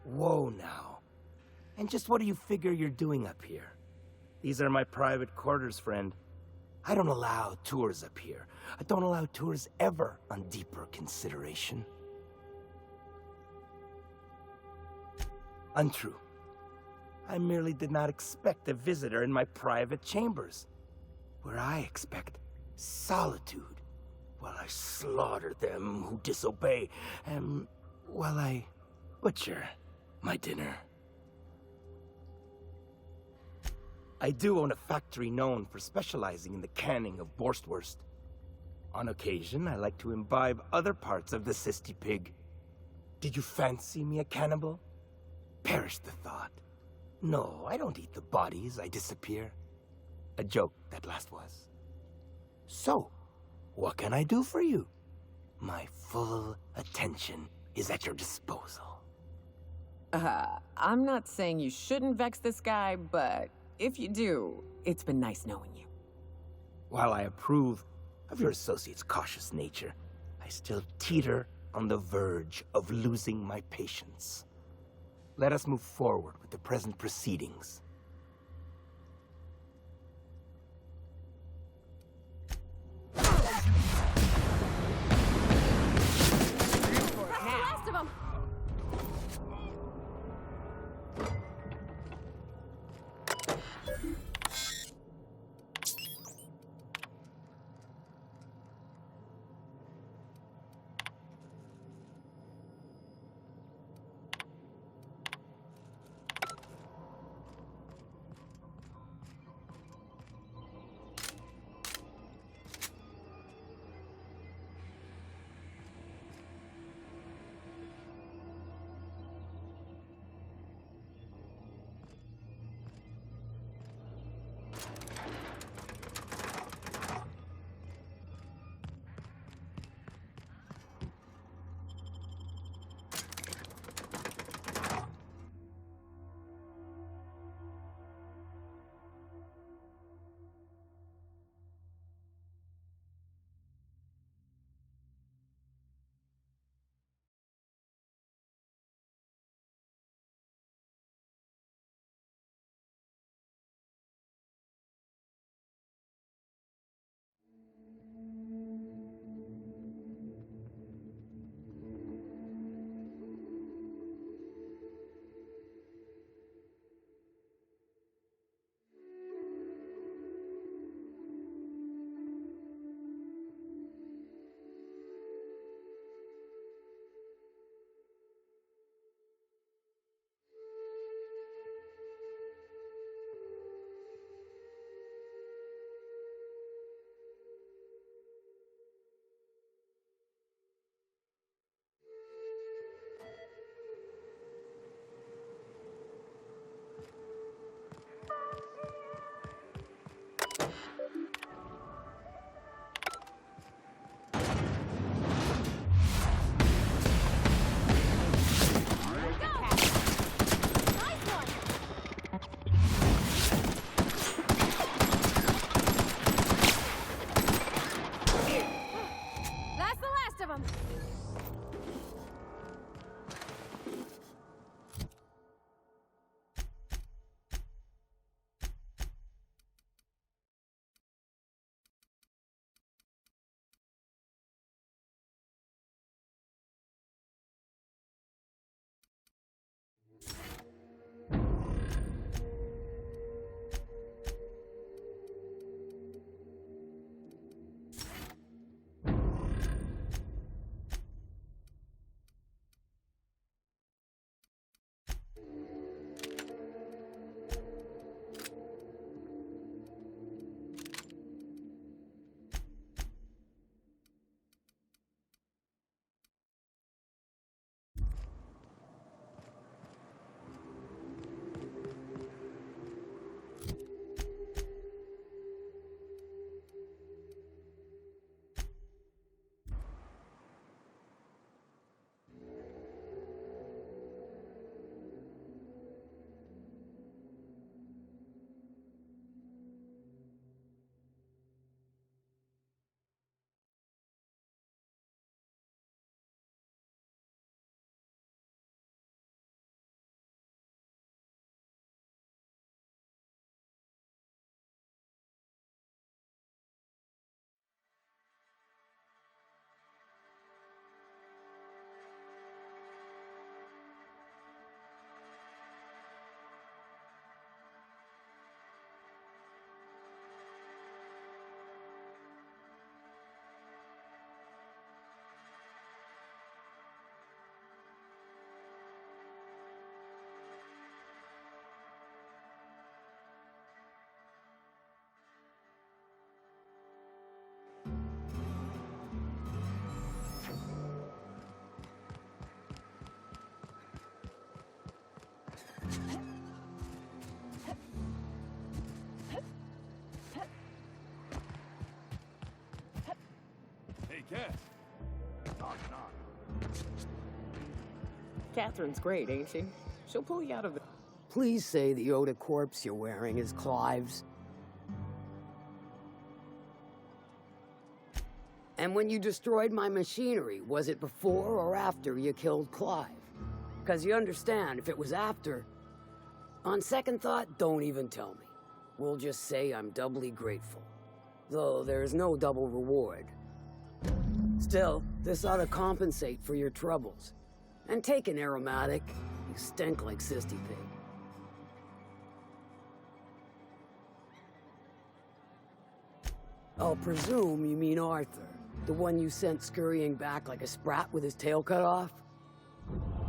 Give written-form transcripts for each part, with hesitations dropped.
Whoa now. And just what do you figure you're doing up here? These are my private quarters, friend. I don't allow tours up here. I don't allow tours ever on deeper consideration. Untrue. I merely did not expect a visitor in my private chambers, where I expect solitude, while I slaughter them who disobey, and while I butcher my dinner. I do own a factory known for specializing in the canning of Borstwurst. On occasion, I like to imbibe other parts of the cysty pig. Did you fancy me a cannibal? Perish the thought. No, I don't eat the bodies, I disappear. A joke, that last was. So, what can I do for you? My full attention is at your disposal. I'm not saying you shouldn't vex this guy, but if you do, it's been nice knowing you. While I approve of your associate's cautious nature, I still teeter on the verge of losing my patience. Let us move forward with the present proceedings. Last of them! Hey, Cass. Knock, knock. Catherine's great, ain't she? She'll pull you out of the... Please say the Yoda corpse you're wearing is Clive's. And when you destroyed my machinery, was it before or after you killed Clive? Because you understand, if it was after... On second thought, don't even tell me. We'll just say I'm doubly grateful. Though there's no double reward. Still, this ought to compensate for your troubles. And take an aromatic. You stink like Sisty Pig. I'll presume you mean Arthur, the one you sent scurrying back like a sprat with his tail cut off?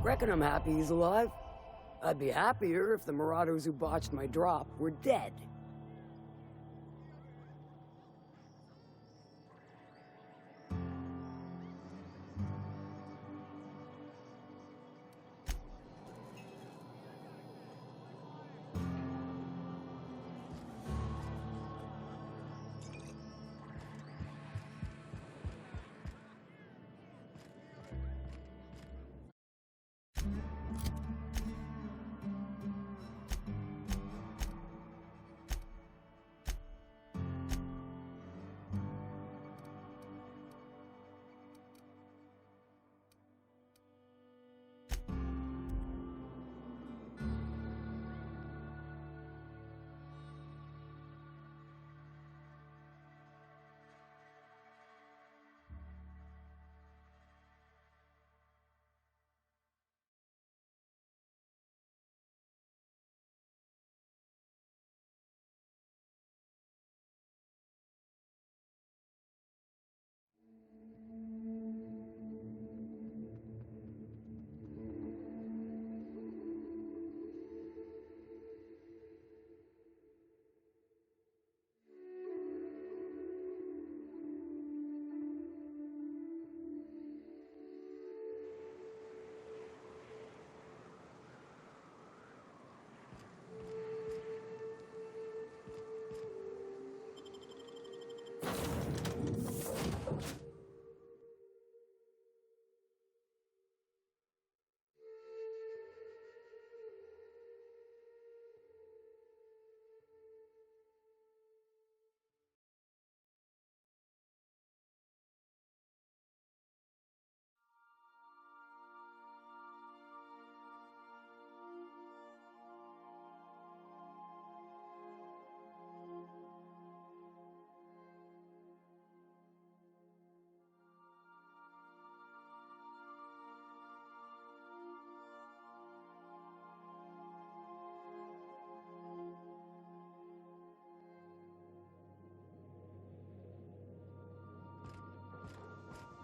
Reckon I'm happy he's alive. I'd be happier if the marauders who botched my drop were dead.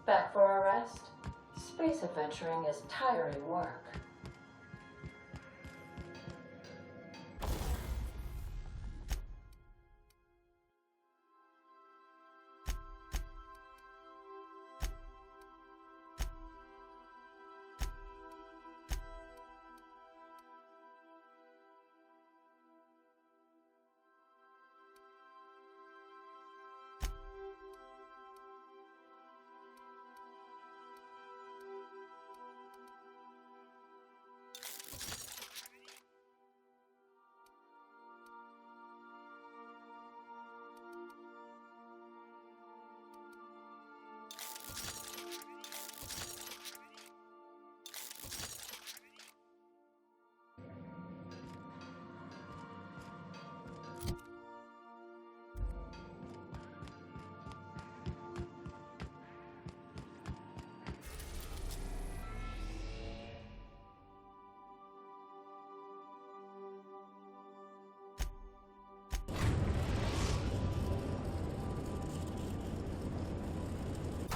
Back for a rest? Space adventuring is tiring work.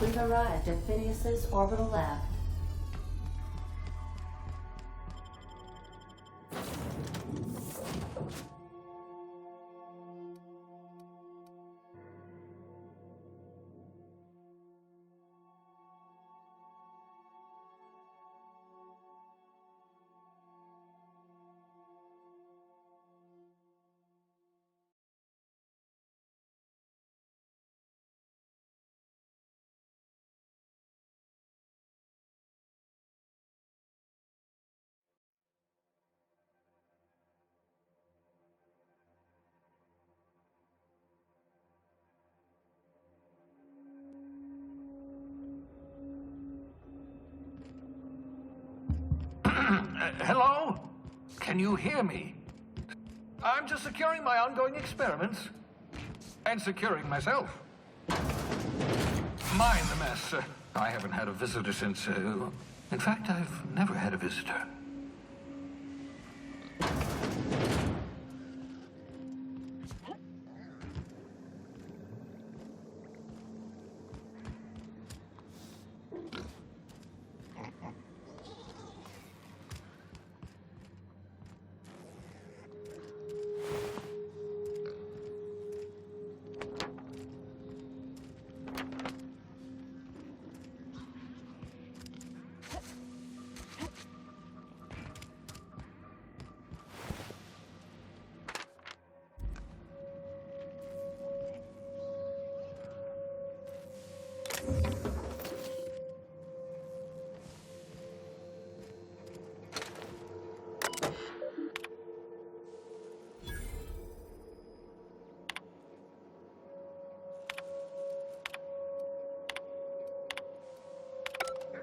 We've arrived at Phineas's orbital lab. Hello? Can you hear me? I'm just securing my ongoing experiments. And securing myself. Mind the mess. I haven't had a visitor since... in fact, I've never had a visitor.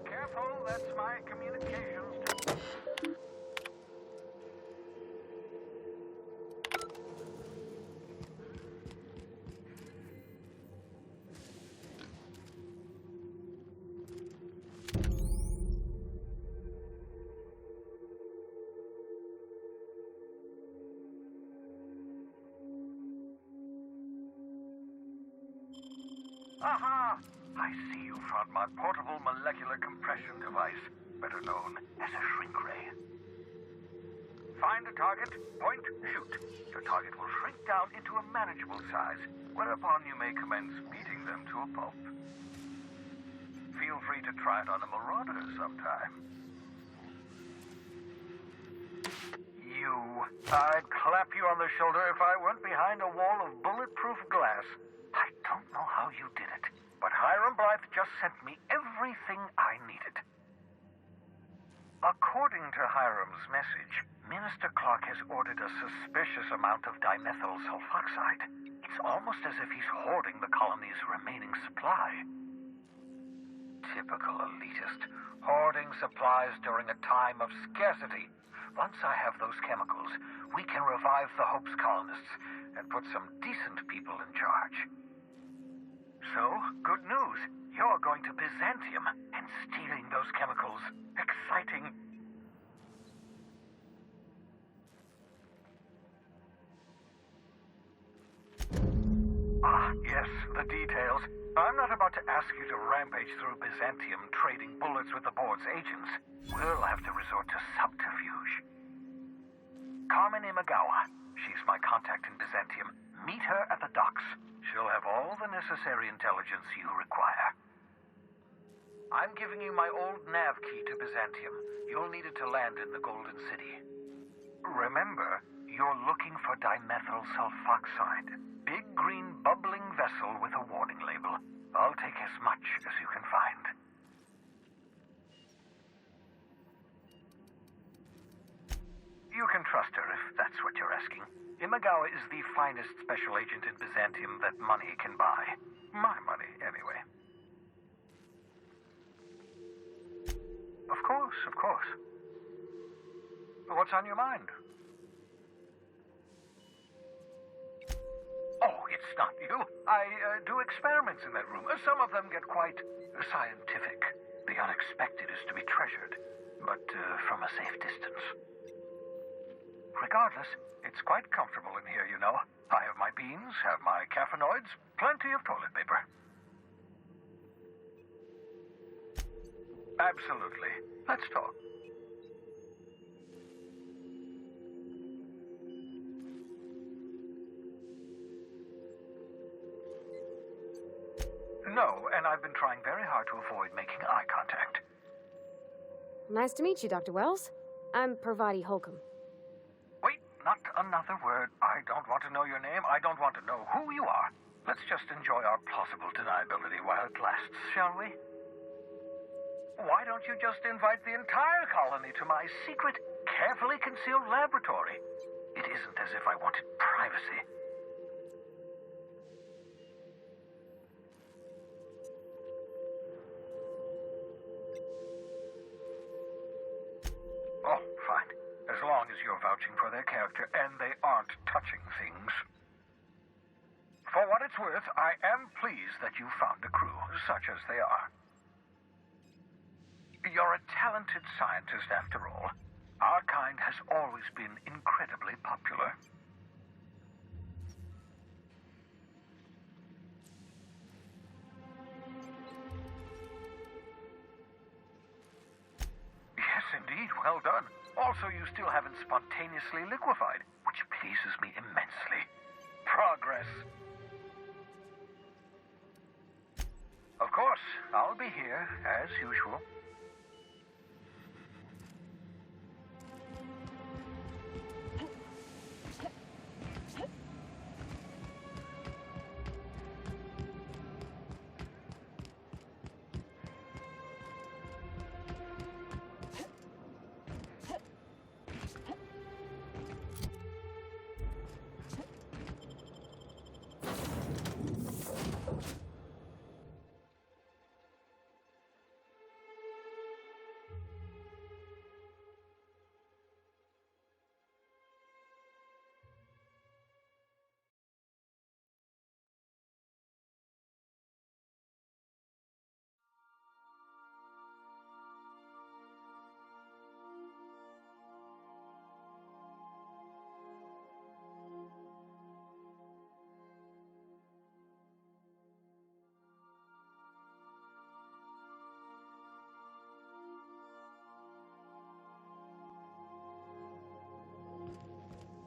Careful, that's my communications. Aha! I see you found my portable molecular compression device, better known as a shrink ray. Find a target, point, shoot. Your target will shrink down into a manageable size, whereupon you may commence beating them to a pulp. Feel free to try it on a marauder sometime. I'd clap you on the shoulder if I weren't behind a wall of bulletproof glass. I don't know how you did it, but Hiram Blythe just sent me everything I needed. According to Hiram's message, Minister Clark has ordered a suspicious amount of dimethyl sulfoxide. It's almost as if he's hoarding the colony's remaining supply. Typical elitist, hoarding supplies during a time of scarcity. Once I have those chemicals, we can revive the Hope's colonists and put some decent people in charge. So, good news. You're going to Byzantium and stealing those chemicals. Exciting. Ah, yes, the details. I'm not about to ask you to rampage through Byzantium trading bullets with the board's agents. We'll have to resort to subterfuge. Carmen Imagawa. She's my contact in Byzantium. Meet her at the docks. She'll have all the necessary intelligence you require. I'm giving you my old nav key to Byzantium. You'll need it to land in the Golden City. Remember, you're looking for dimethyl sulfoxide. Big green bubbling vessel with a warning label. I'll take as much as you can find. You can trust her if that's what you're asking. Imagawa is the finest special agent in Byzantium that money can buy. My money, anyway. Of course, of course. What's on your mind? Oh, it's not you. I do experiments in that room. Some of them get quite scientific. The unexpected is to be treasured, but from a safe distance. Regardless, it's quite comfortable in here, you know. I have my beans, have my caffeinoids, plenty of toilet paper. Absolutely. Let's talk. No, and I've been trying very hard to avoid making eye contact. Nice to meet you, Dr. Wells. I'm Parvati Holcomb. Wait, not another word. I don't want to know your name. I don't want to know who you are. Let's just enjoy our plausible deniability while it lasts, shall we? Why don't you just invite the entire colony to my secret, carefully concealed laboratory? It isn't as if I wanted privacy. Oh, fine. As long as you're vouching for their character and they aren't touching things. For what it's worth, I am pleased that you found a crew, such as they are. You're a talented scientist, after all. Our kind has always been incredibly popular. Yes, indeed. Well done. Also, you still haven't spontaneously liquefied, which pleases me immensely. Progress. Of course, I'll be here, as usual.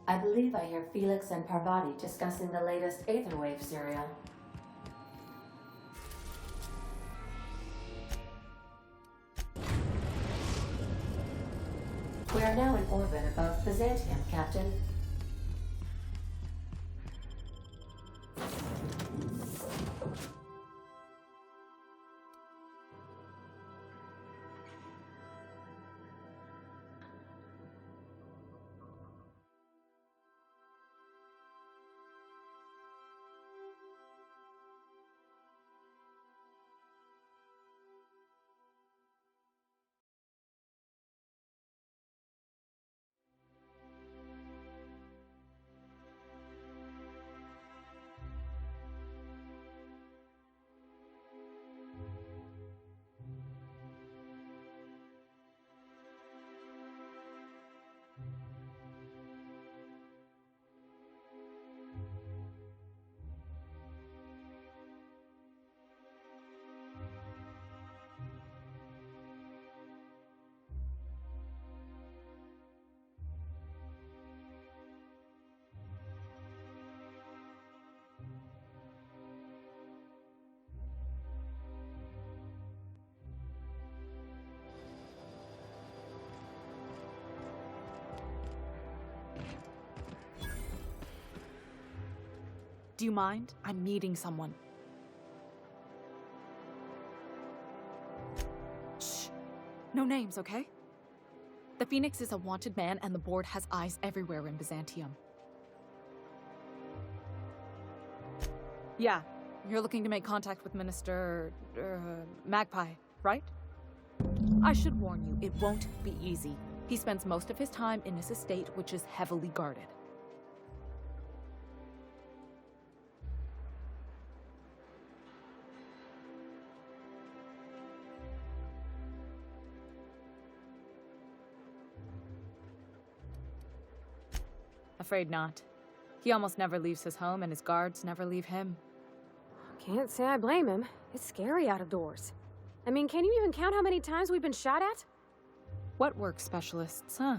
I believe I hear Felix and Parvati discussing the latest Aetherwave serial. We are now in orbit above Byzantium, Captain. Do you mind? I'm meeting someone. Shh. No names, okay? The Phoenix is a wanted man, and the board has eyes everywhere in Byzantium. Yeah, you're looking to make contact with Minister... Magpie, right? I should warn you, it won't be easy. He spends most of his time in his estate, which is heavily guarded. Afraid not. He almost never leaves his home, and his guards never leave him. Can't say I blame him. It's scary out of doors. I mean, can you even count how many times we've been shot at? What work specialists, huh?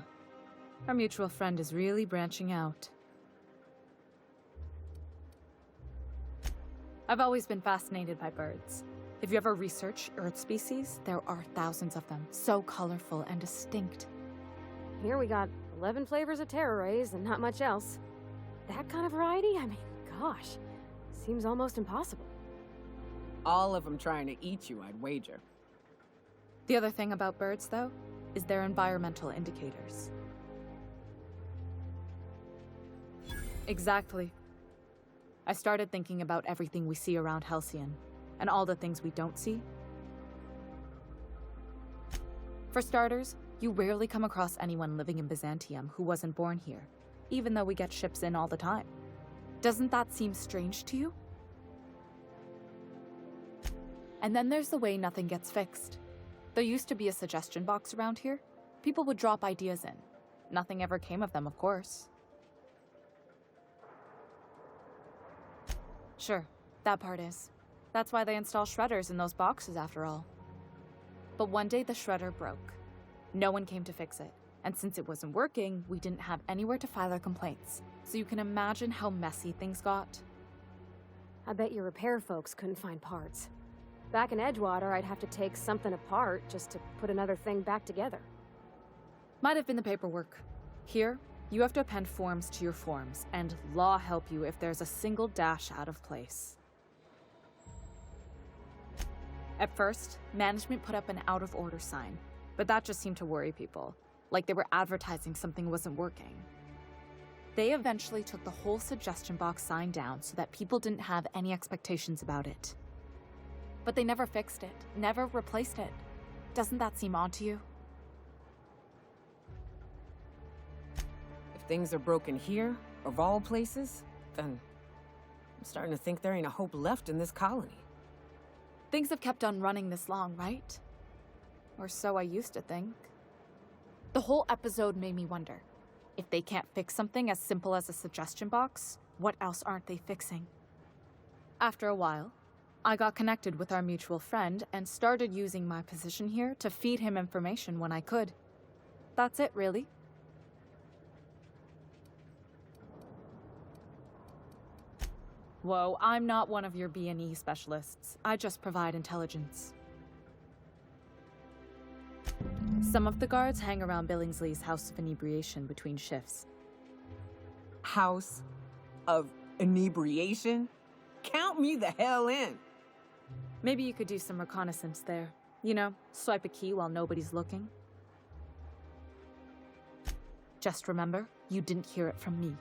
Our mutual friend is really branching out. I've always been fascinated by birds. If you ever research Earth species, there are thousands of them, so colorful and distinct. Here we got 11 flavors of terror rays and not much else. That kind of variety? I mean, gosh, seems almost impossible. All of them trying to eat you, I'd wager. The other thing about birds, though, is their environmental indicators. Exactly. I started thinking about everything we see around Halcyon, and all the things we don't see. For starters, you rarely come across anyone living in Byzantium who wasn't born here, even though we get ships in all the time. Doesn't that seem strange to you? And then there's the way nothing gets fixed. There used to be a suggestion box around here. People would drop ideas in. Nothing ever came of them, of course. Sure, that part is. That's why they install shredders in those boxes, after all. But one day the shredder broke. No one came to fix it. And since it wasn't working, we didn't have anywhere to file our complaints. So you can imagine how messy things got. I bet your repair folks couldn't find parts. Back in Edgewater, I'd have to take something apart just to put another thing back together. Might have been the paperwork. Here, you have to append forms to your forms, and law help you if there's a single dash out of place. At first, management put up an out-of-order sign, but that just seemed to worry people, like they were advertising something wasn't working. They eventually took the whole suggestion box sign down so that people didn't have any expectations about it. But they never fixed it, never replaced it. Doesn't that seem odd to you? If things are broken here, of all places, then I'm starting to think there ain't a hope left in this colony. Things have kept on running this long, right? Or so I used to think. The whole episode made me wonder, if they can't fix something as simple as a suggestion box, what else aren't they fixing? After a while, I got connected with our mutual friend and started using my position here to feed him information when I could. That's it, really. Whoa, I'm not one of your B&E specialists. I just provide intelligence. Some of the guards hang around Billingsley's House of Inebriation between shifts. House of Inebriation? Count me the hell in! Maybe you could do some reconnaissance there. You know, swipe a key while nobody's looking. Just remember, you didn't hear it from me.